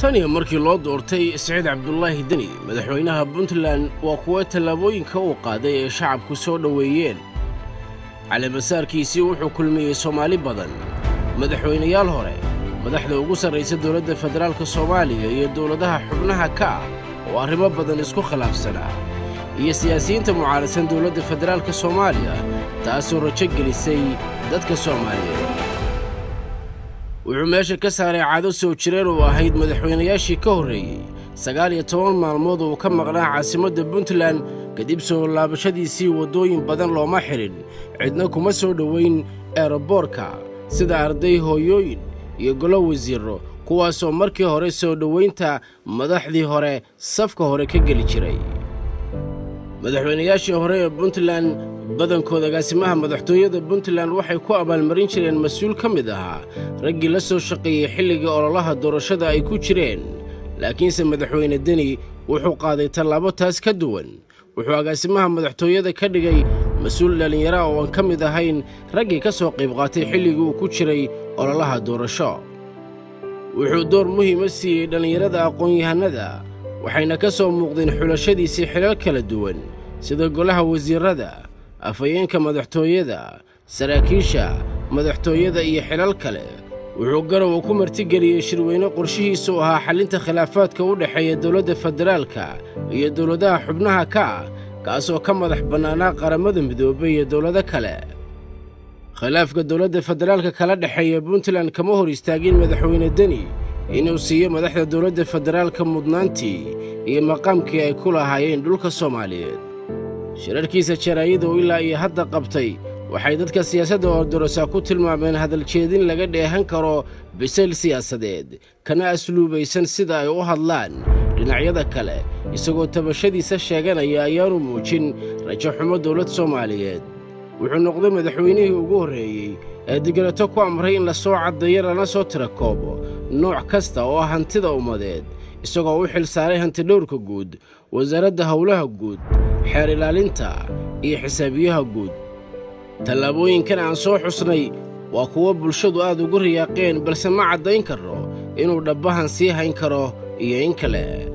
tani markii loo doortay Saciid Cabdullaahi Deni madaxweynaha Puntland waa kuwa tallaabooyinka uu qaaday ee shacabku soo dhaweeyeen calaamasaarkiisii wuxuu kulmiyey Soomaali badan madaxweynayaal hore madaxda ugu sarreysa dawladda federaalka Soomaaliya iyo dawladaha xubnaha ka oo arrimo badan isku khilaafsanaa iyo siyaasiyiinta mucaarsan dawladda federaalka Soomaaliya taasoo rajo gelisay dadka Soomaaliyeed wuxuu meesha ka saaray caado soo jireen oo ahayd madaxweynayaashii ka horreeyay 19 maalmood oo ka maqnaa caasimadda Puntland kadib soo laabashadiisii wadooyin badan looma xirin cidna kuma soo dhaweyn aeroboorka sida arday hooyooyin iyo golo wasiiro kuwaasoo markii hore soo dhaweynta madaxdii hore safka hore ka geli jiray madaxweynayaashii hore ee Puntland badankooda gaasimaha madaxtooyada Puntland waxay ku abaalmarin jireen mas'uul ka mid ahaa raggii la soo shaqeeyay xilliga ololaha doorashada ay ku jireen laakiinse madaxweyne Deni wuxuu qaaday tallaabo taas ka duwan wuxuu gaasimaha madaxtooyada ka dhigay mas'uul dhalinyaro oo aan ka mid ahayn raggii ka soo qayb qaatay xilligii uu ku jiray ololaha doorasho wuxuu door muhiim ah siiyay dhalinyarada aqoon-yahanada waxayna ka soo muuqdeen xulashadiisii xilal kala duwan sida golaha wasiirada afayeenka madaxtooyada saraakiisha madaxtooyada iyo xilal kale wuxuu garow ku martigeliyay shirweyne qorshihiisu ahaa xalinta khilaafaadka u dhaxeeya dawladda federaalka iyo dawladaha xubnaha kaasoo ka madax bannaanaa qaramada midoobay iyo dawlado kale khilaafka dawladda federaalka kala dhaxeeya Puntland kama hor istaagin madaxweyne Deni inuu siiyo madaxda dawladda federaalka mudnaantii iyo maqaamkii ay ku lahaayeen dhulka Soomaaliyeed shirarkiisa jaraa'ida oo ilaa iyo hadda qabtay waxay dadka siyaasadda ordorosa ku tilmaameen hadal jeedin laga dheehan karo bisayl siyaasadeed kana asluubaysan sida ay u hadlaan dhinacyada kale isagoo tabashadiisa sheeganaya ayaanu muujin rajo xumo dawlad Soomaaliyeed wuxuu noqday madaxweynihii ugu horreeyay ee digirato ku amray in la soo caddeeyo lana soo tirakoobo nooc kasta oo hantida ummadeed isagoo u xil saaray hantidhowrka guud wasaaradda howlaha guud xeer ilaalinta iyo xisaabiyaha guud tallaabooyinkan aan soo xusnay waa kuwa bulshadu aad ugu riyaaqeen balse ma caddayn karo inuu dhabbahan sii hayn karo iyo in kale